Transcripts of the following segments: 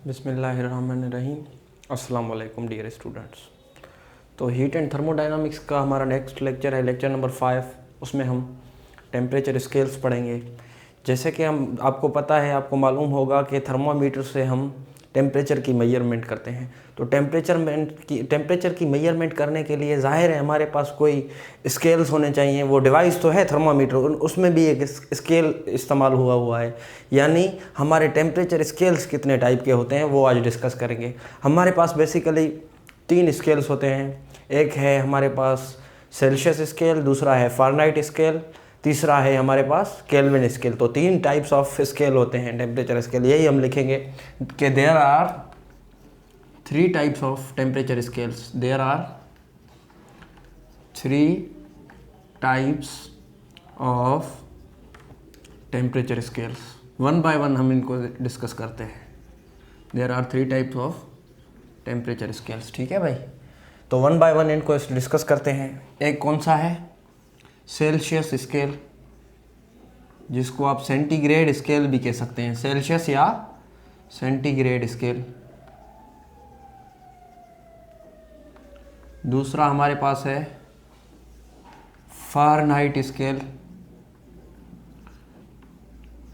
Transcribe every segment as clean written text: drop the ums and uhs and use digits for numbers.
बिस्मिल्लाहिर्रहमानिर्रहीम। अस्सलाम वालेकुम डियर स्टूडेंट्स। तो हीट एंड थर्मोडायनामिक्स का हमारा नेक्स्ट लेक्चर है, लेक्चर नंबर 5। उसमें हम टेम्परेचर स्केल्स पढ़ेंगे। जैसे कि हम आपको पता है, आपको मालूम होगा कि थर्मामीटर से हम टेम्परेचर की मेजरमेंट करते हैं। तो टेम्परेचर की मेजरमेंट करने के लिए ज़ाहिर है हमारे पास कोई स्केल्स होने चाहिए। वो डिवाइस तो है थर्मामीटर, उसमें भी एक स्केल इस्तेमाल हुआ है। यानी हमारे टेम्परेचर स्केल्स कितने टाइप के होते हैं वो आज डिस्कस करेंगे। हमारे पास बेसिकली 3 स्केल्स होते हैं। एक है हमारे पास सेल्सियस स्केल, दूसरा है फ़ारेनहाइट स्केल, तीसरा है हमारे पास केल्विन स्केल। तो 3 टाइप्स ऑफ स्केल होते हैं टेम्परेचर स्केल। यही हम लिखेंगे कि there are 3 types of temperature scales. There are 3 types of temperature scales. One by one हम इनको डिस्कस करते हैं। There are 3 types of temperature scales. ठीक है भाई, तो वन बाय वन इनको डिस्कस करते हैं। एक कौन सा है? सेल्सियस स्केल, जिसको आप सेंटीग्रेड स्केल भी कह सकते हैं, सेल्सियस या सेंटीग्रेड स्केल। दूसरा हमारे पास है फ़ारेनहाइट स्केल,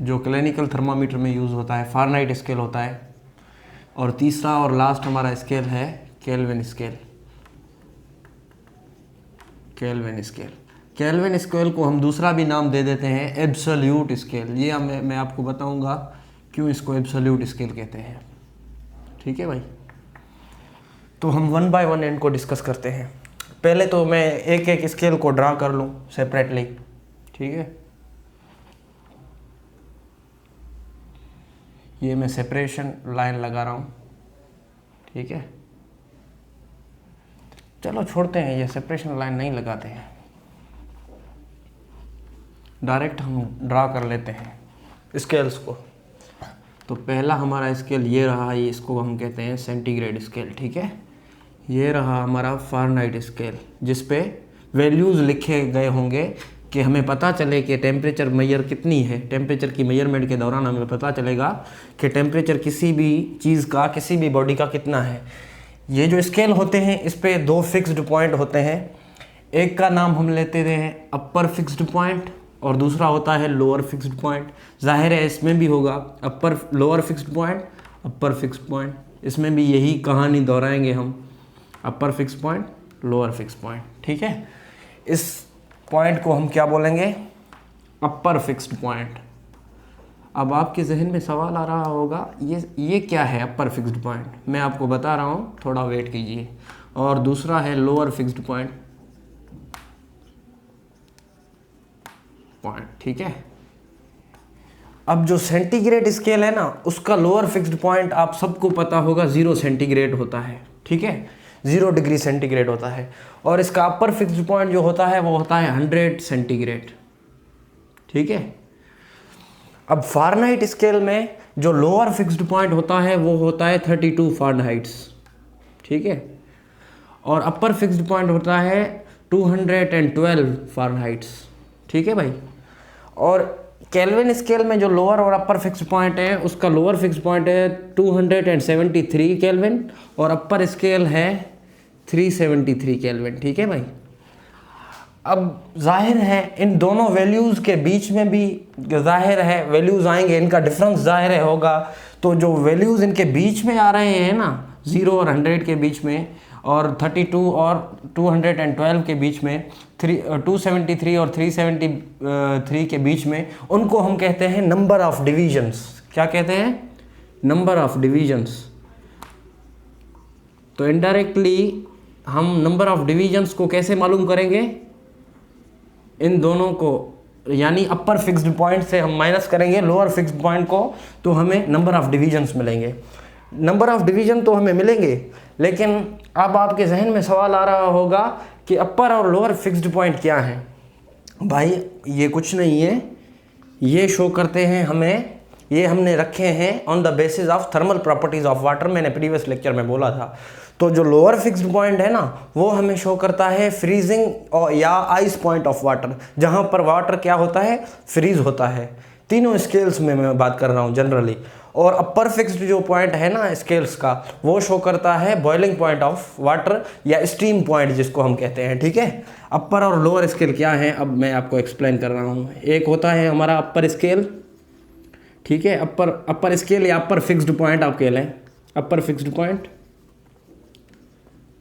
जो क्लिनिकल थर्मामीटर में यूज़ होता है, फ़ारेनहाइट स्केल होता है। और तीसरा और लास्ट हमारा स्केल है kelvin scale. Kelvin scale, kelvin scale को हम दूसरा भी नाम दे देते हैं एब्सोल्यूट स्केल। ये मैं आपको बताऊंगा क्यों इसको एब्सोल्यूट स्केल कहते हैं। ठीक है भाई, तो हम वन बाय वन इनको डिस्कस करते हैं। पहले तो मैं एक एक स्केल को ड्रा कर लूँ सेपरेटली। ठीक है, ये मैं सेपरेशन लाइन लगा रहा हूँ। ठीक है, चलो छोड़ते हैं, ये सेपरेशन लाइन नहीं लगाते हैं, डायरेक्ट हम ड्रा कर लेते हैं स्केल्स को। तो पहला हमारा स्केल ये रहा, ये इसको हम कहते हैं सेंटीग्रेड स्केल। ठीक है, ये रहा हमारा फ़ारेनहाइट स्केल, जिस पे वैल्यूज़ लिखे गए होंगे कि हमें पता चले कि टेम्परेचर मेजर कितनी है। टेम्परेचर की मेजरमेंट के दौरान हमें पता चलेगा कि टेम्परेचर किसी भी चीज़ का, किसी भी बॉडी का कितना है। ये जो स्केल होते हैं इस पे 2 फिक्स्ड पॉइंट होते हैं। एक का नाम हम लेते हैं अपर फिक्स्ड पॉइंट और दूसरा होता है लोअर फिक्स्ड पॉइंट। जाहिर है इसमें भी होगा upper lower fixed point, upper fixed point. इसमें भी यही कहानी दोहराएंगे हम, upper fixed point, lower fixed point. ठीक है, इस पॉइंट को हम क्या बोलेंगे? Upper fixed point. अब आपके जहन में सवाल आ रहा होगा ये क्या है अपर फिक्स्ड पॉइंट? मैं आपको बता रहा हूँ, थोड़ा वेट कीजिए। और दूसरा है लोअर फिक्स्ड पॉइंट। ठीक है, अब जो सेंटीग्रेड स्केल है ना, उसका लोअर फिक्स्ड पॉइंट आप सबको पता होगा 0 सेंटीग्रेड होता है। ठीक है, 0 डिग्री सेंटीग्रेड होता है। और इसका अपर फिक्स्ड पॉइंट जो होता है वो होता है 100 सेंटीग्रेड। ठीक है, अब फ़ारेनहाइट स्केल में जो लोअर फिक्स्ड पॉइंट होता है वो होता है 32 फ़ारेनहाइट्स। ठीक है, और अपर फिक्स्ड पॉइंट होता है 212 फ़ारेनहाइट्स। ठीक है भाई, और केल्विन स्केल में जो लोअर और अपर फिक्स्ड पॉइंट है, उसका लोअर फिक्स्ड पॉइंट है 273 केल्विन और अपर स्केल है 373 केल्विन। ठीक है भाई, अब जाहिर है इन दोनों वैल्यूज़ के बीच में भी जाहिर है वैल्यूज़ आएंगे, इनका डिफरेंस जाहिर होगा। तो जो वैल्यूज़ इनके बीच में आ रहे हैं ना, 0 और 100 के बीच में, और 32 और 212 के बीच में, 273 और 373 के बीच में, उनको हम कहते हैं नंबर ऑफ डिवीजन्स। क्या कहते हैं? Number of divisions. तो इनडायरेक्टली हम नंबर ऑफ डिवीजन्स को कैसे मालूम करेंगे? इन दोनों को, यानी अपर फिक्स्ड पॉइंट से हम माइनस करेंगे लोअर फिक्स्ड पॉइंट को, तो हमें नंबर ऑफ डिवीजन्स मिलेंगे। नंबर ऑफ डिवीजन तो हमें मिलेंगे, लेकिन अब आपके जहन में सवाल आ रहा होगा कि अपर और लोअर फिक्स्ड पॉइंट क्या है? भाई ये कुछ नहीं है, ये शो करते हैं हमें, ये हमने रखे हैं on the basis of thermal properties of water. मैंने प्रीवियस लेक्चर में बोला था। तो जो लोअर फिक्स्ड पॉइंट है ना, वो हमें शो करता है फ्रीजिंग या आइस पॉइंट ऑफ वाटर, जहाँ पर वाटर क्या होता है? फ्रीज होता है। तीनों स्केल्स में मैं बात कर रहा हूँ जनरली। और अपर फिक्स्ड जो पॉइंट है ना स्केल्स का, वो शो करता है बॉइलिंग पॉइंट ऑफ वाटर या स्टीम पॉइंट जिसको हम कहते हैं, ठीक है। अपर और लोअर स्केल क्या है, अब मैं आपको एक्सप्लेन कर रहा हूँ। एक होता है हमारा अपर स्केल, ठीक है, अपर स्केल या अपर फिक्स्ड पॉइंट आप कह लें, अपर फिक्स्ड पॉइंट।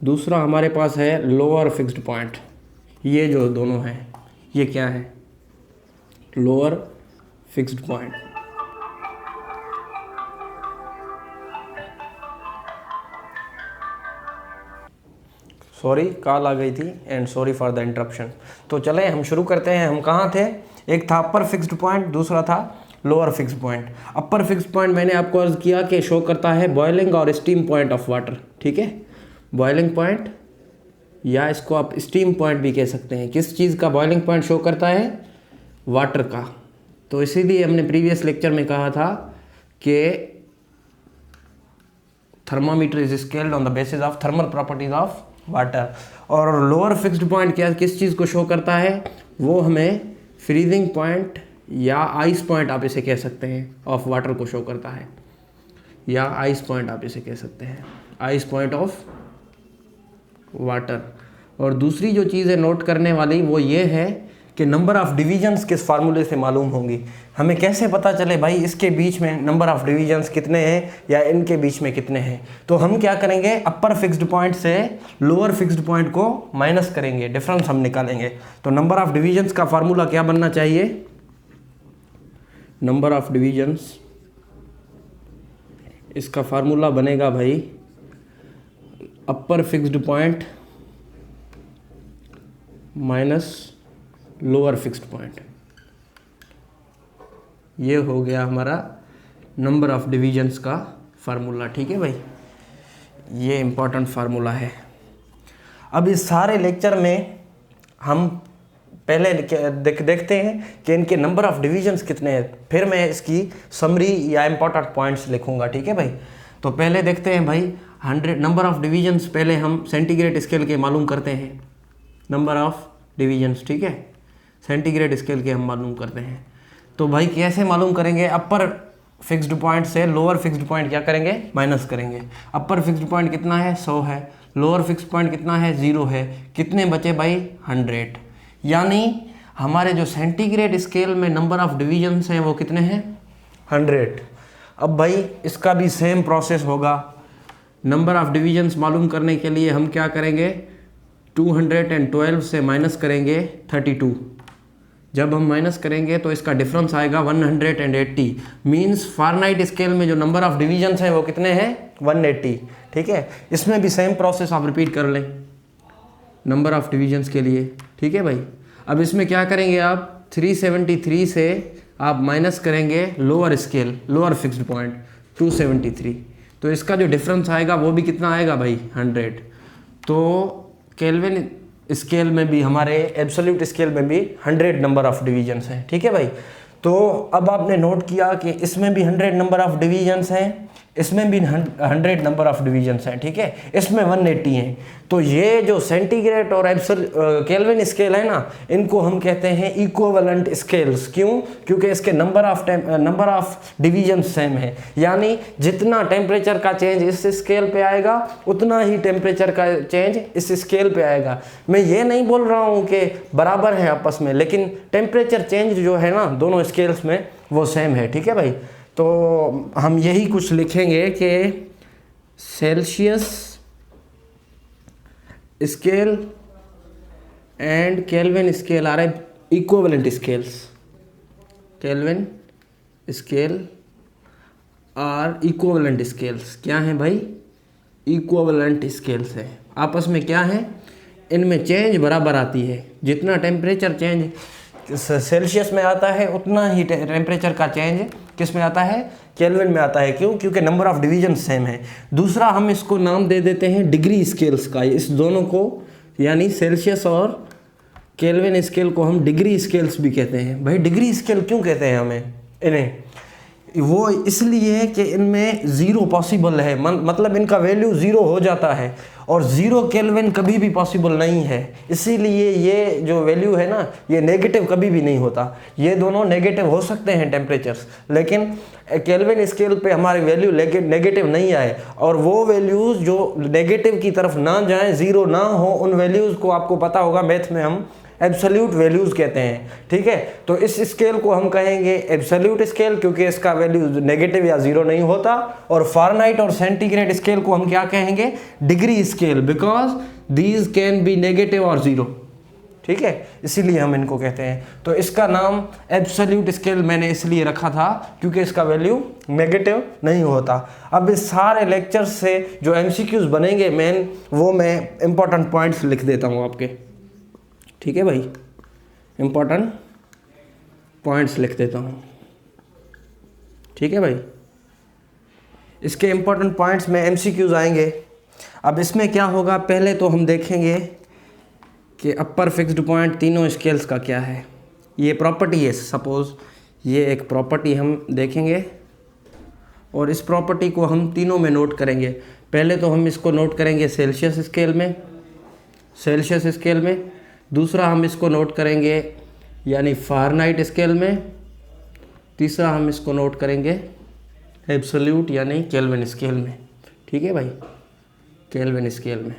दूसरा हमारे पास है लोअर फिक्स्ड पॉइंट। ये जो दोनों हैं ये क्या है, lower fixed point. Sorry call आ गई थी and sorry for the interruption. तो चलें हम शुरू करते हैं। हम कहाँ थे, एक था अपर फिक्स्ड पॉइंट, दूसरा था lower fixed point. Upper fixed point मैंने आपको अर्ज किया कि शो करता है बॉइलिंग और स्टीम पॉइंट ऑफ वाटर, ठीक है, बॉइलिंग पॉइंट या इसको आप स्टीम पॉइंट भी कह सकते हैं। किस चीज़ का बॉइलिंग पॉइंट शो करता है, वाटर का। तो इसीलिए हमने प्रीवियस लेक्चर में कहा था कि thermometer is scaled on the basis of thermal properties of water. और लोअर फिक्स्ड पॉइंट क्या किस चीज़ को शो करता है, वो हमें फ्रीजिंग पॉइंट या आइस पॉइंट आप इसे कह सकते हैं ऑफ वाटर को शो करता है, या आइस पॉइंट आप इसे कह सकते हैं, आइस पॉइंट ऑफ वाटर। और दूसरी जो चीज़ है नोट करने वाली वो ये है कि नंबर ऑफ डिवीजन्स किस फार्मूले से मालूम होंगी। हमें कैसे पता चले भाई इसके बीच में नंबर ऑफ डिवीजन्स कितने हैं या इनके बीच में कितने हैं। तो हम क्या करेंगे, अपर फिक्स्ड पॉइंट से लोअर फिक्स्ड पॉइंट को माइनस करेंगे, डिफरेंस हम निकालेंगे। तो नंबर ऑफ डिवीजन्स का फार्मूला क्या बनना चाहिए, नंबर ऑफ डिवीजन्स, इसका फार्मूला बनेगा भाई upper fixed point minus lower fixed point. ये हो गया हमारा नंबर ऑफ डिवीजन्स का फार्मूला, ठीक है भाई, ये इम्पोर्टेंट फार्मूला है। अब इस सारे लेक्चर में हम पहले देखते हैं कि इनके नंबर ऑफ डिवीजन्स कितने हैं, फिर मैं इसकी समरी या इम्पोर्टेंट पॉइंट्स लिखूंगा, ठीक है भाई। तो पहले देखते हैं भाई 100 नंबर ऑफ डिवीजन्स, पहले हम सेंटीग्रेड स्केल के मालूम करते हैं नंबर ऑफ डिवीजन्स, ठीक है, सेंटीग्रेड स्केल के हम मालूम करते हैं। तो भाई कैसे मालूम करेंगे, अपर फिक्स्ड पॉइंट से लोअर फिक्स्ड पॉइंट क्या करेंगे, माइनस करेंगे। अपर फिक्स्ड पॉइंट कितना है, 100 है, लोअर फिक्स्ड पॉइंट कितना है, 0 है, कितने बचे भाई, 100। यानी हमारे जो सेंटीग्रेड स्केल में नंबर ऑफ डिवीजन्स हैं वो कितने हैं, 100। अब भाई इसका भी सेम प्रोसेस होगा। नंबर ऑफ डिवीजन्स मालूम करने के लिए हम क्या करेंगे, 212 से माइनस करेंगे 32। जब हम माइनस करेंगे तो इसका डिफरेंस आएगा 180। मीन्स फारेनहाइट स्केल में जो नंबर ऑफ डिवीजन्स हैं वो कितने हैं, 180, ठीक है। इसमें भी सेम प्रोसेस आप रिपीट कर लें नंबर ऑफ डिवीजन्स के लिए, ठीक है भाई। अब इसमें क्या करेंगे आप, 373 से आप माइनस करेंगे lower scale, lower fixed point 273, तो इसका जो डिफरेंस आएगा वो भी कितना आएगा भाई, 100। तो केल्विन स्केल में भी, हमारे एब्सोल्यूट स्केल में भी 100 नंबर ऑफ डिवीजन्स हैं, ठीक है भाई। तो अब आपने नोट किया कि इसमें भी 100 नंबर ऑफ डिवीजन्स हैं, इसमें भी 100 नंबर ऑफ डिवीजन्स हैं, ठीक है, इसमें 180 हैं। तो ये जो सेंटीग्रेड और केल्विन स्केल है ना, इनको हम कहते हैं इक्विवेलेंट स्केल्स। क्यों, क्योंकि इसके नंबर ऑफ डिवीजन्स सेम है। यानी जितना टेम्परेचर का चेंज इस स्केल पे आएगा उतना ही टेम्परेचर का चेंज इस स्केल पे आएगा। मैं ये नहीं बोल रहा हूँ कि बराबर है आपस में, लेकिन टेम्परेचर चेंज जो है ना दोनों स्केल्स में वो सेम है, ठीक है भाई। तो हम यही कुछ लिखेंगे कि Celsius scale and Kelvin scale are equivalent scales, Kelvin scale are equivalent scales. क्या है भाई, इक्विवेलेंट स्केल्स है, आपस में क्या है, इनमें चेंज बराबर आती है। जितना टेम्परेचर चेंज सेल्सियस में आता है उतना ही टेम्परेचर का चेंज किस में आता है, केल्विन में आता है। क्यों, क्योंकि नंबर ऑफ डिवीजन सेम है। दूसरा हम इसको नाम दे देते हैं डिग्री स्केल्स का, इस दोनों को, यानी सेल्सियस और केल्विन स्केल को हम डिग्री स्केल्स भी कहते हैं। भाई डिग्री स्केल क्यों कहते हैं हमें इन्हें, वो इसलिए कि इनमें ज़ीरो पॉसिबल है, मतलब इनका वैल्यू ज़ीरो हो जाता है, और ज़ीरो केल्विन कभी भी पॉसिबल नहीं है। इसीलिए ये जो वैल्यू है ना, ये नेगेटिव कभी भी नहीं होता। ये दोनों नेगेटिव हो सकते हैं टेम्परेचर्स, लेकिन केल्विन स्केल पे हमारी वैल्यू नेगेटिव नहीं आए, और वो वैल्यूज़ जो नेगेटिव की तरफ ना जाएं, ज़ीरो ना हो, उन वैल्यूज़ को आपको पता होगा मैथ में हम एब्सोल्यूट वैल्यूज़ कहते हैं। ठीक है, तो इस स्केल को हम कहेंगे एब्सोल्यूट स्केल, क्योंकि इसका वैल्यू नेगेटिव या ज़ीरो नहीं होता। और फारेनहाइट और सेंटीग्रेड स्केल को हम क्या कहेंगे? Degree scale, because these can be negative और ज़ीरो। ठीक है, इसीलिए हम इनको कहते हैं। तो इसका नाम एब्सोल्यूट स्केल मैंने इसलिए रखा था क्योंकि इसका वैल्यू नेगेटिव नहीं होता। अब इस सारे लेक्चर्स से जो MCQs बनेंगे मेन, वो मैं इंपॉर्टेंट पॉइंट्स लिख देता हूँ आपके। ठीक है भाई, इंपॉर्टेंट पॉइंट्स लिख देता हूँ। ठीक है भाई, इसके इंपॉर्टेंट पॉइंट्स में MCQs आएंगे। अब इसमें क्या होगा, पहले तो हम देखेंगे कि अपर फिक्स्ड पॉइंट तीनों स्केल्स का क्या है। ये प्रॉपर्टी है, सपोज ये एक प्रॉपर्टी हम देखेंगे, और इस प्रॉपर्टी को हम तीनों में नोट करेंगे। पहले तो हम इसको नोट करेंगे सेल्सियस स्केल में, दूसरा हम इसको नोट करेंगे यानी फारेनहाइट स्केल में, तीसरा हम इसको नोट करेंगे एब्सोल्यूट यानी केल्विन स्केल में। ठीक है भाई, केल्विन स्केल में।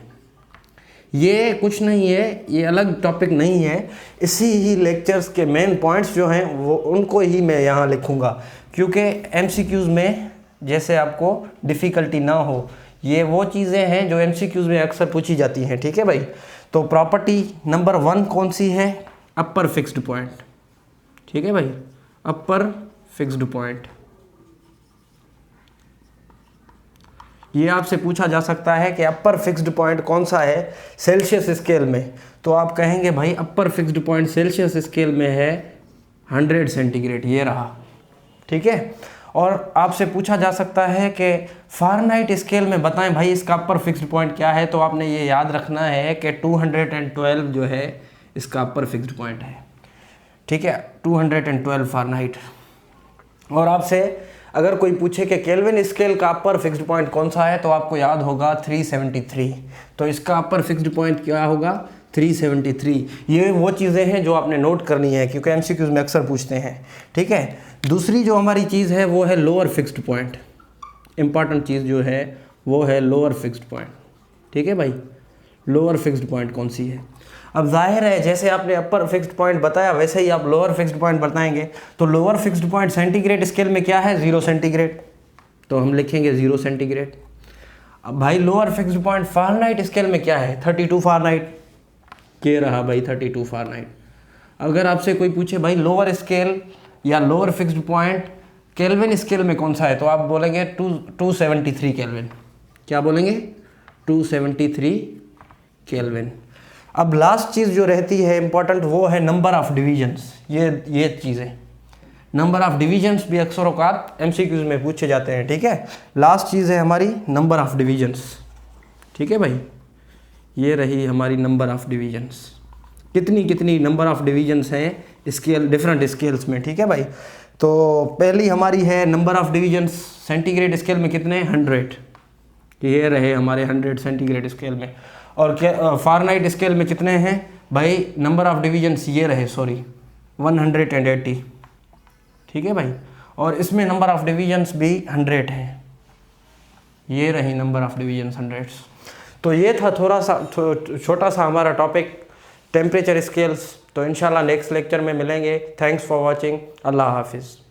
ये कुछ नहीं है, ये अलग टॉपिक नहीं है, इसी ही लेक्चर्स के मेन पॉइंट्स जो हैं वो उनको ही मैं यहाँ लिखूँगा, क्योंकि MCQs में जैसे आपको डिफ़िकल्टी ना हो, ये वो चीज़ें हैं जो MCQs में अक्सर पूछी जाती हैं। ठीक है भाई, तो प्रॉपर्टी नंबर 1 कौन सी है? अपर फिक्स्ड पॉइंट। ठीक है भाई, अपर फिक्स्ड पॉइंट। ये आपसे पूछा जा सकता है कि अपर फिक्स्ड पॉइंट कौन सा है सेल्सियस स्केल में, तो आप कहेंगे भाई upper fixed point Celsius scale में है 100 सेंटीग्रेड, ये रहा। ठीक है, और आपसे पूछा जा सकता है कि फारेनहाइट स्केल में बताएं भाई इसका अपर फिक्स्ड पॉइंट क्या है, तो आपने ये याद रखना है कि 212 जो है इसका अपर फिक्स्ड पॉइंट है। ठीक है, 212 फारेनहाइट। और आपसे अगर कोई पूछे कि केल्विन स्केल का अपर फिक्स्ड पॉइंट कौन सा है, तो आपको याद होगा 373। तो इसका अपर फिक्स्ड पॉइंट क्या होगा? 373। ये वो चीज़ें हैं जो आपने नोट करनी है, क्योंकि MCQs में अक्सर पूछते हैं। ठीक है, दूसरी जो हमारी चीज़ है वो है लोअर फिक्स्ड पॉइंट। इंपॉर्टेंट चीज़ जो है वो है लोअर फिक्स्ड पॉइंट। ठीक है भाई, लोअर फिक्स्ड पॉइंट कौन सी है? अब जाहिर है जैसे आपने अपर फिक्स्ड पॉइंट बताया वैसे ही आप लोअर फिक्स्ड पॉइंट बताएंगे। तो lower fixed point centigrade scale में क्या है? 0 सेंटीग्रेड, तो हम लिखेंगे 0 सेंटीग्रेड। अब भाई lower fixed point Fahrenheit scale में क्या है? 32 फारेनहाइट, ये रहा भाई 32 फारेनहाइट। अगर आपसे कोई पूछे भाई लोअर स्केल या lower fixed point kelvin scale में कौन सा है, तो आप बोलेंगे 273 केल्विन। क्या बोलेंगे? 273 केल्विन। अब लास्ट चीज़ जो रहती है इंपॉर्टेंट, वो है नंबर ऑफ डिवीजन्स। ये चीज़ें, नंबर ऑफ डिवीजन्स भी अक्सर औकात MCQs में पूछे जाते हैं। ठीक है, लास्ट चीज़ है हमारी नंबर ऑफ डिवीजन्स। ठीक है भाई, ये रही हमारी नंबर ऑफ डिवीजन्स। कितनी नंबर ऑफ डिवीजन्स हैं स्केल, डिफरेंट स्केल्स में। ठीक है भाई, तो पहली हमारी है number of divisions centigrade scale में कितने? 100। ये रहे हमारे 100 सेंटीग्रेड स्केल में। और फारेनहाइट स्केल में कितने हैं भाई नंबर ऑफ डिवीजन्स? ये रहे 180। ठीक है भाई, और इसमें नंबर ऑफ डिवीजन्स भी 100 है। ये रही नंबर ऑफ डिवीजन्स 100। तो ये था थोड़ा सा छोटा सा हमारा टॉपिक टेम्परेचर स्केल्स। तो इंशाल्लाह नेक्स्ट लेक्चर में मिलेंगे। Thanks for watching. अल्लाह हाफिज़।